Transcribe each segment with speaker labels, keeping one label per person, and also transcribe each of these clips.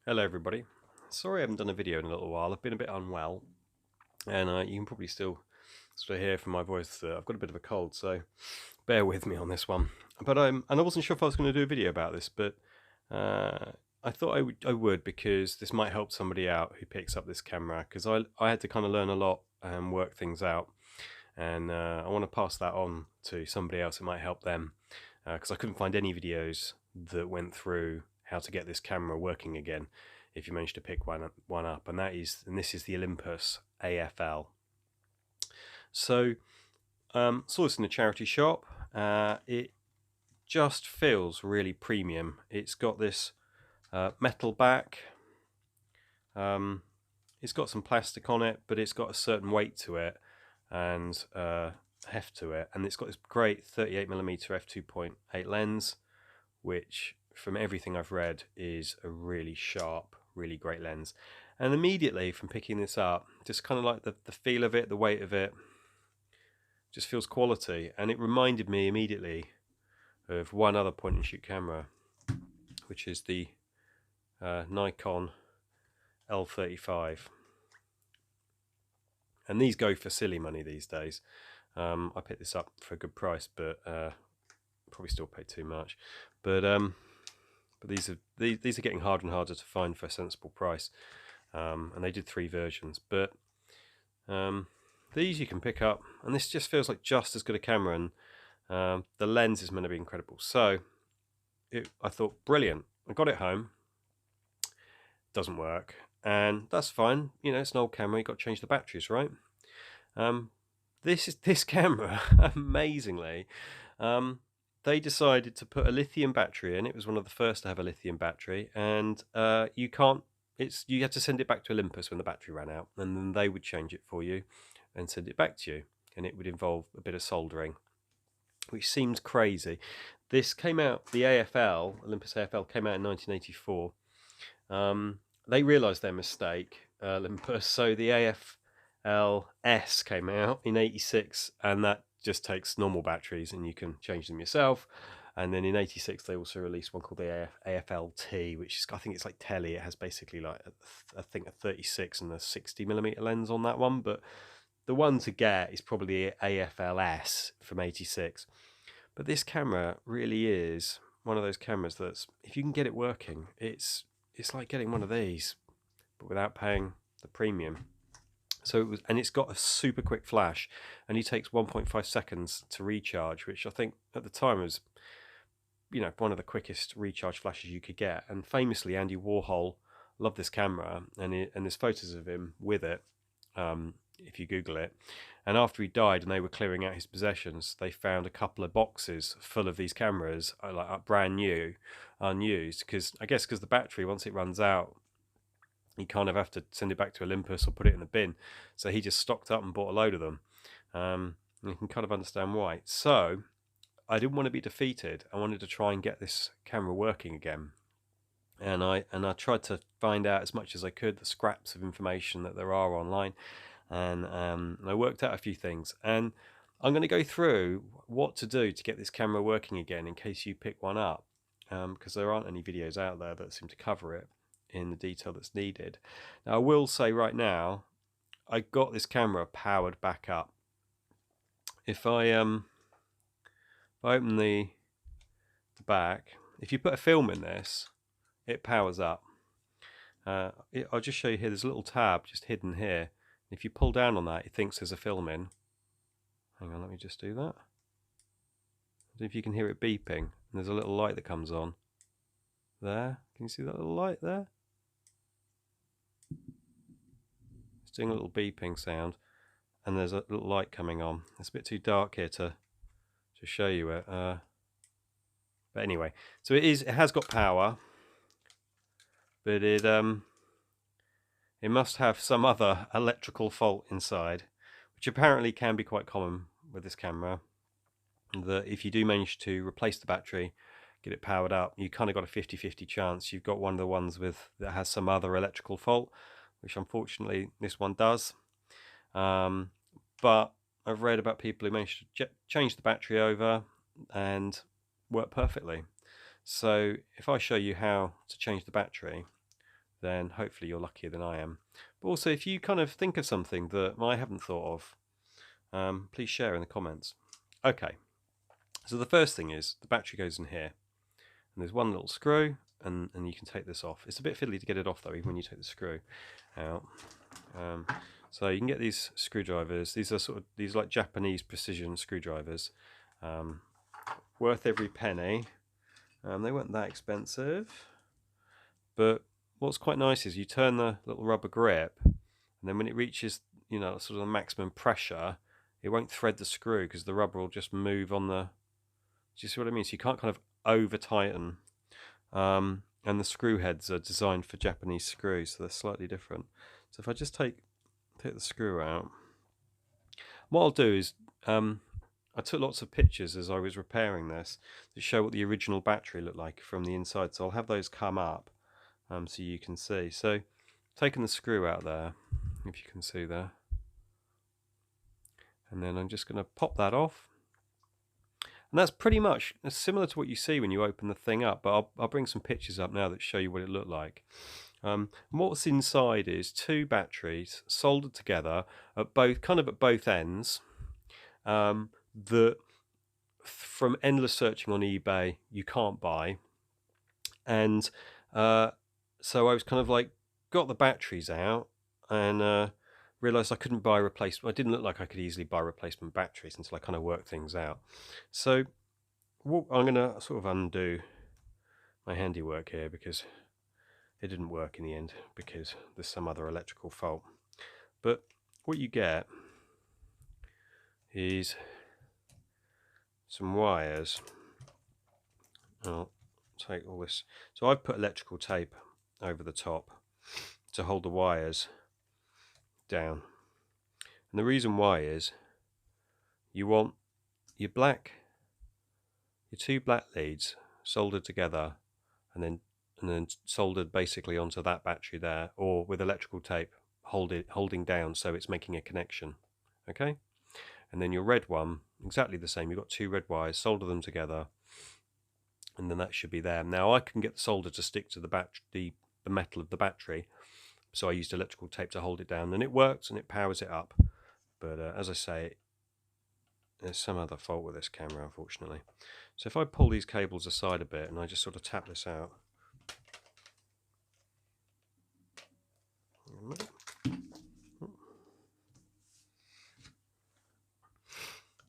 Speaker 1: Hello everybody. Sorry I haven't done a video in a little while. I've been a bit unwell, and you can probably still sort of hear from my voice that I've got a bit of a cold, so bear with me on this one. But and I wasn't sure if I was going to do a video about this, but I thought I would because this might help somebody out who picks up this camera, because I had to kind of learn a lot and work things out, and I want to pass that on to somebody else. It might help them, because I couldn't find any videos that went through how to get this camera working again if you manage to pick one up, and this is the Olympus AFL. So saw this in a charity shop. It just feels really premium. It's got this metal back. It's got some plastic on it, but it's got a certain weight to it and heft to it, and it's got this great 38mm f2.8 lens, which from everything I've read is a really sharp, really great lens. And immediately from picking this up, just kind of like the feel of it, the weight of it, just feels quality. And it reminded me immediately of one other point and shoot camera, which is the Nikon L35. And these go for silly money these days. I picked this up for a good price, but probably still pay too much. But these are getting harder and harder to find for a sensible price. And they did 3 versions, but these you can pick up, and this just feels like just as good a camera, and the lens is meant to be incredible. So I thought, brilliant. I got it home. Doesn't work, and that's fine. You know, it's an old camera. You got to change the batteries, right? This camera, amazingly, they decided to put a lithium battery in. It was one of the first to have a lithium battery, and you had to send it back to Olympus when the battery ran out, and then they would change it for you and send it back to you, and it would involve a bit of soldering, which seems crazy. This came out, the AFL, Olympus AFL, came out in 1984. They realised their mistake, Olympus, so the AFL-S came out in 86, and that just takes normal batteries and you can change them yourself. And then in 86 they also released one called the AFL-T, which is, I think it's like telly. It has basically like I think a 36 and a 60mm lens on that one, but the one to get is probably AFL-S from 86. But this camera really is one of those cameras that's, if you can get it working, it's like getting one of these, but without paying the premium. So it's got a super quick flash, and he takes 1.5 seconds to recharge, which I think at the time was, one of the quickest recharge flashes you could get. And famously, Andy Warhol loved this camera, and there's photos of him with it, if you Google it. And after he died and they were clearing out his possessions, they found a couple of boxes full of these cameras, like brand new, unused, because the battery, once it runs out, you kind of have to send it back to Olympus or put it in the bin. So he just stocked up and bought a load of them. You can kind of understand why. So I didn't want to be defeated. I wanted to try and get this camera working again. And I tried to find out as much as I could, the scraps of information that there are online. And I worked out a few things. And I'm going to go through what to do to get this camera working again in case you pick one up. Because there aren't any videos out there that seem to cover it in the detail that's needed. Now, I will say right now, I got this camera powered back up. If I open the back, if you put a film in this, it powers up. I'll just show you here. There's a little tab just hidden here. If you pull down on that, it thinks there's a film in. Hang on, let me just do that. See if you can hear it beeping. And there's a little light that comes on. There, can you see that little light there? It's doing a little beeping sound, and there's a little light coming on. It's a bit too dark here to show you it. But anyway, so it has got power, but it must have some other electrical fault inside, which apparently can be quite common with this camera. That if you do manage to replace the battery, get it powered up, you kind of got a 50-50 chance you've got one of the ones that has some other electrical fault, which unfortunately this one does. But I've read about people who managed to change the battery over and work perfectly. So if I show you how to change the battery, then hopefully you're luckier than I am. But also, if you kind of think of something that I haven't thought of, please share in the comments. Okay, so the first thing is the battery goes in here, and there's one little screw, and you can take this off. It's a bit fiddly to get it off though, even when you take the screw out. So you can get these screwdrivers. These are like Japanese precision screwdrivers, worth every penny. They weren't that expensive, but what's quite nice is you turn the little rubber grip, and then when it reaches, sort of the maximum pressure, it won't thread the screw because the rubber will just move on the. Do you see what I mean? So you can't kind of over tighten. And the screw heads are designed for Japanese screws, so they're slightly different. So if I just take the screw out, what I'll do is I took lots of pictures as I was repairing this to show what the original battery looked like from the inside. So I'll have those come up so you can see. So taking the screw out there, if you can see there, and then I'm just going to pop that off. And that's pretty much similar to what you see when you open the thing up, but I'll bring some pictures up now that show you what it looked like. And what's inside is two batteries soldered together at both ends, that from endless searching on eBay you can't buy. And so I was kind of like, got the batteries out and realized I couldn't buy replacement. I didn't look like I could easily buy replacement batteries until I kind of worked things out. So I'm going to sort of undo my handiwork here because it didn't work in the end because there's some other electrical fault. But what you get is some wires. I'll take all this. So I've put electrical tape over the top to hold the wires down. And the reason why is you want your two black leads soldered together and then soldered basically onto that battery there, or with electrical tape holding down so it's making a connection. Okay? And then your red one, exactly the same. You've got two red wires, solder them together, and then that should be there. Now I can get the solder to stick to the metal of the battery, so I used electrical tape to hold it down, and it works and it powers it up. But as I say, there's some other fault with this camera, unfortunately. So if I pull these cables aside a bit and I just sort of tap this out.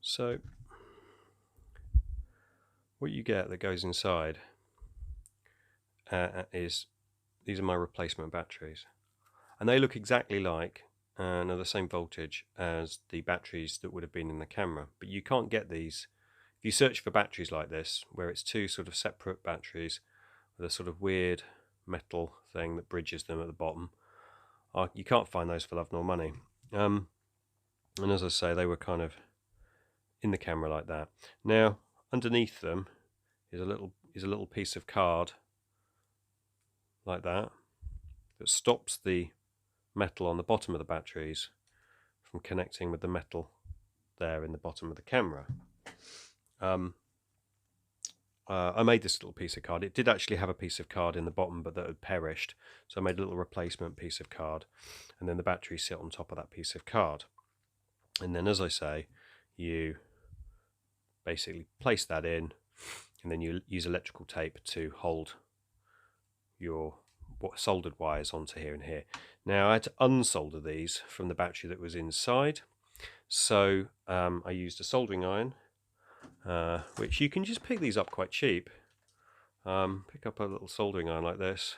Speaker 1: So what you get that goes inside is, these are my replacement batteries, and they look exactly like and are the same voltage as the batteries that would have been in the camera. But you can't get these if you search for batteries like this, where it's two sort of separate batteries with a sort of weird metal thing that bridges them at the bottom. You can't find those for love nor money. And as I say, they were kind of in the camera like that. Now underneath them is a little piece of card like that stops the metal on the bottom of the batteries from connecting with the metal there in the bottom of the camera. I made this little piece of card. It did actually have a piece of card in the bottom, but that had perished, so I made a little replacement piece of card, and then the batteries sit on top of that piece of card. And then, as I say, you basically place that in, and then you use electrical tape to hold your soldered wires onto here and here. Now I had to unsolder these from the battery that was inside, so I used a soldering iron, which you can just pick these up quite cheap. Pick up a little soldering iron like this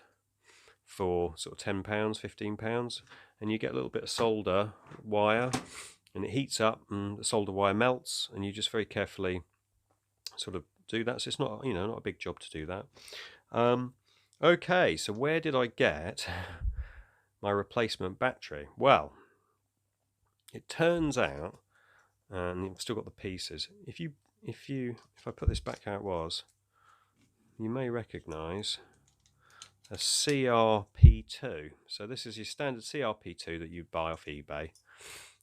Speaker 1: for sort of £10, £15, and you get a little bit of solder wire, and it heats up and the solder wire melts, and you just very carefully sort of do that. So it's not, not a big job to do that. Okay, so where did I get my replacement battery? Well, it turns out, and you've still got the pieces. If I put this back how it was, you may recognise a CRP2. So this is your standard CRP2 that you buy off eBay,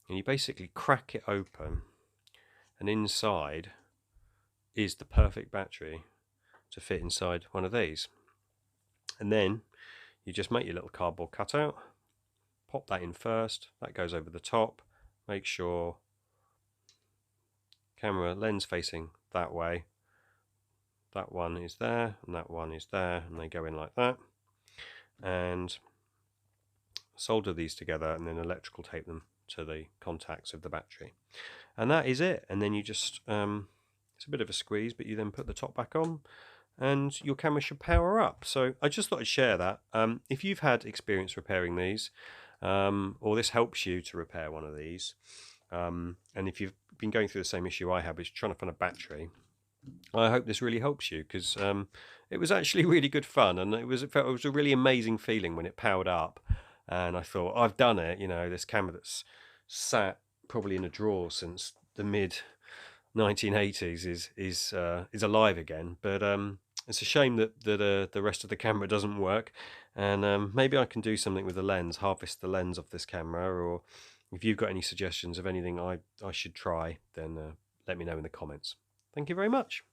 Speaker 1: and you basically crack it open, and inside is the perfect battery to fit inside one of these. And then You just make your little cardboard cutout, pop that in first, that goes over the top, make sure camera lens facing that way, that one is there and that one is there, and they go in like that, and solder these together and then electrical tape them to the contacts of the battery, and that is it. And then you just it's a bit of a squeeze, but you then put the top back on and your camera should power up. So I just thought I'd share that. If you've had experience repairing these, or this helps you to repair one of these, and if you've been going through the same issue I have, is trying to find a battery, I hope this really helps you, because it was actually really good fun, and it was a really amazing feeling when it powered up. And I thought, I've done it. You know, this camera that's sat probably in a drawer since the mid 1980s is alive again. But it's a shame that the rest of the camera doesn't work, and maybe I can do something with the lens, harvest the lens off this camera, or if you've got any suggestions of anything I should try, then let me know in the comments. Thank you very much.